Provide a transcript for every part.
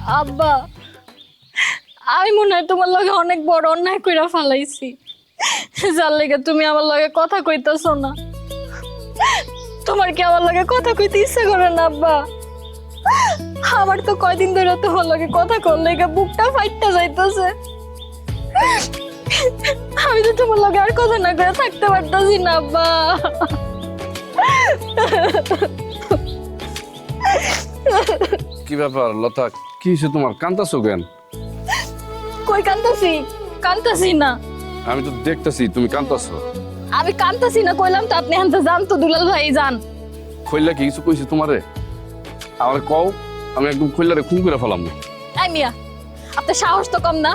আব্বা, আমি মনে হয় তোমার লগে অনেক বড় অন্যায় কইরা ফেলাইছি, যার লেগে তুমি আমার লগে কথা কইতেছ না। তোমার কি আমার লগে কথা কইতে ইচ্ছা করে না আব্বা? আমার তো কয়দিন ধরে তোমার লগে কথা করলে বুকটা ফাইটটা যাইতেছে। আমি তো তোমার লগে আর কথা না করে থাকতে পারতাছি না আব্বা। কি ব্যাপার লতা, কি হয়েছে তোমার? কান্দাছো কেন? কই কান্তাছি? কান্তাছি না। আমি তো দেখতেছি তুমি কান্দাছো। আমি কান্তাছি না কইলাম তো, আপনি হানতে যান তো দুলাল ভাই যান। খইলা কি কিছু কইছে তোমারে? আমার কও, আমি একদম খইলারে খুন করে ফেলাম। এই মিয়া, আপনার সাহস তো কম না?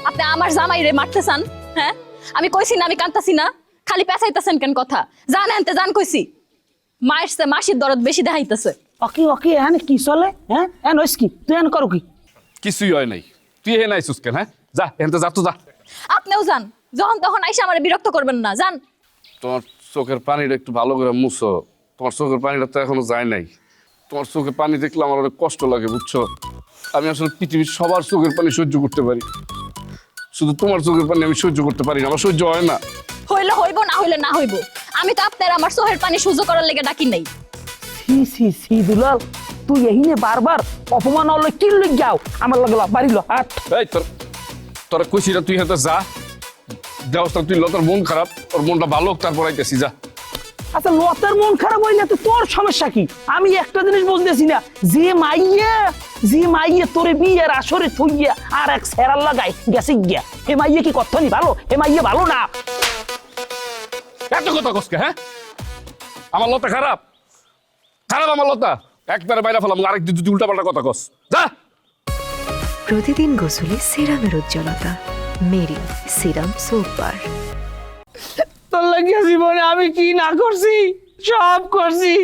আপনি আমার জামাইরে মারতে চান? হ্যাঁ, আমি কইছি না আমি কান্তাছি না, খালি পেঁচাইতেছেন কেন কথা? জান আনতে জান কইছি। মায়ের মাসির দরদ বেশি দেখাইতেছে। ওকে ওকে এখানে কি চলে? হ্যাঁ এন হইস কি? তুই এন করো কি? কিছুই হয় নাই, তুই হে নাইছিস কেন? হ্যাঁ যা, এনতে যা তো যা। আপনিও যান, যখন তখন আইসা আমার বিরক্ত করবেন না, যান। তোমার চোখের পানিটা একটু ভালো করে মুছো। তোমার চোখের পানিটা তো এখনো যায় নাই। তোমার চোখের পানি দেখলে আমার অনেক কষ্ট লাগে, বুঝছো? আমি আসলে পৃথিবীর সবার চোখের পানি সহ্য করতে পারি, শুধু তোমার চোখের পানি আমি সহ্য করতে পারি না, আমার সহ্য হয় না। হইলে হইব, না হইলে না হইব। আমি তো আপনার আমার চোখের পানি সহ্য করার লেগে ডাকি নাই। সি সি সি দুলাল, তুই এহিনে বারবার অপমান হলে কি লই যাও? আমার লগে বাড়িল হাট। এই তোরা কইছি না তুই হাতে যা, দেওয়াস তুই লতার মন খারাপ, ওর মনটা ভালো হোক, তারপর আইতেছি যা। আচ্ছা লতার মন খারাপ হইলে তো তোর সমস্যা কি? আমি একটা জিনিস বুঝতেছি না, যে মাইয়ে তোরে বিয়ের আসরে থইয়া আর এক সেরাল লাগাই গেছে গিয়া, এ মাইয়ে কি কতনি ভালো? এ মাইয়ে ভালো না। এত কথা কসকে? হ্যাঁ, আমার লতা খারাপ? খারাপ আমার লতা? একবারে বাইরে ফেলাম, আরেক দুই উল্টা পাল্টা কথা কস, যা। প্রতিদিন গোসলে সিরামের উজ্জ্বলতা মেরি সিরাম সোপ বার। তোর লাগিয়া জীবনে আমি কি না করছি? সব করছি।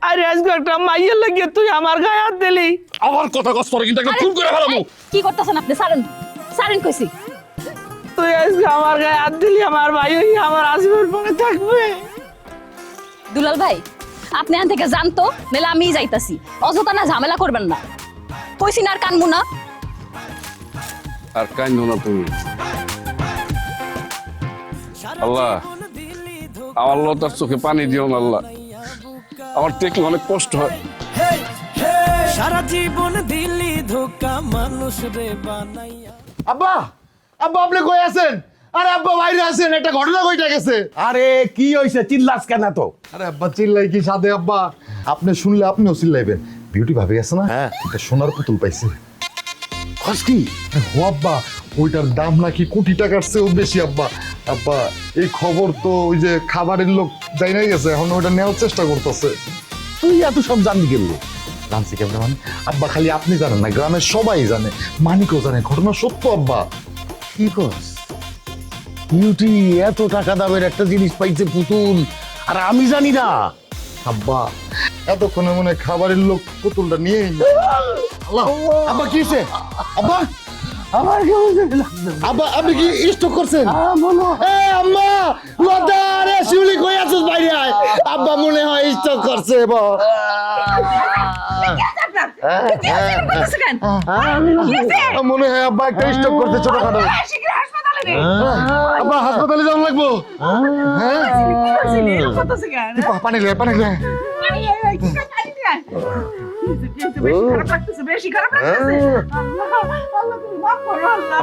আরে আজকে একটা মাইয়ের লাগিয়ে তুই আমার গায়ে হাত দিলি। আমার কথা কস পরে কিন্তু একটা খুন করে ফেলামু। কি করতেছেন আপনি? সারেন, সারেন কইছি। তুই আজকে আমার গায়ে হাত দিলি, আমার ভাই আমার আজীবন মনে থাকবে। দুলাল ভাই, আপনি এখান থেকে যান তো, নাহলে আমিই যাইতাছি। অযথা না ঝামেলা করবেন না, কইছি না আর কানবো না। আর কাইন্দ না তুমি। আল্লাহ, আমার লতার চোখে পানি দিও না আল্লাহ, আমার দেখলে অনেক কষ্ট হয়। সারা জীবন দিলি ধোকা মানুষ রে বানাইয়া। আব্বা, আব্বা আপনি কই আছেন? আরে আব্বা বাইরে আছেন, একটা ঘটনা কইটা গেছে। আরে কি হইছে? চিল্লাস কেন তো? আরে আব্বা চিল্লাই কি সাথে আব্বা? আপনি শুনলে আপনিও চিল্লাইবেন। বিউটি ভাবি আছে না, হ্যাঁ। একটা সোনার পুতুল পাইছে। খস কি? ও আব্বা, ওইটার দাম নাকি কোটি টাকার চেয়েও বেশি আব্বা। আব্বা এই খবর তো ওই যে খাবারের লোক যাই নাই গেছে, এখন ওইটা নেওয়ার চেষ্টা করতেছে। তুই এত সব জানবি কেন? জানছি কেমন মানে? আব্বা খালি আপনি জানেন না, গ্রামের সবাই জানে, মানিকও জানে, ঘটনা সত্য আব্বা। কি কস? বিউটি এত টাকা দামের একটা জিনিস পাইছে পুতুল, আর আমি জানি না? আব্বা এতক্ষণে মনে হয় খাবারের লোক পুতুলটা নিয়েই আল্লাহ। আব্বা কি হয়েছে? আব্বা আমার কেমন আব্বা আপনি কি স্ট্রোক করছেন? বলো। এ আম্মা, লতা রে শিউলি কই আছিস বাইরে আয়। আব্বা মনে হয় স্ট্রোক করছে বা। মনে হয় আব্বা একটা স্ট্রোক করতে ছোটখাটো। আব্বা হাসপাতালে যাওয়া লাগবো। হ্যাঁ পানি লে, পানি লে। বেশি খারাপ লাগতেছে। আল্লাহ আল্লাহ তুমি মাফ করো আল্লাহ।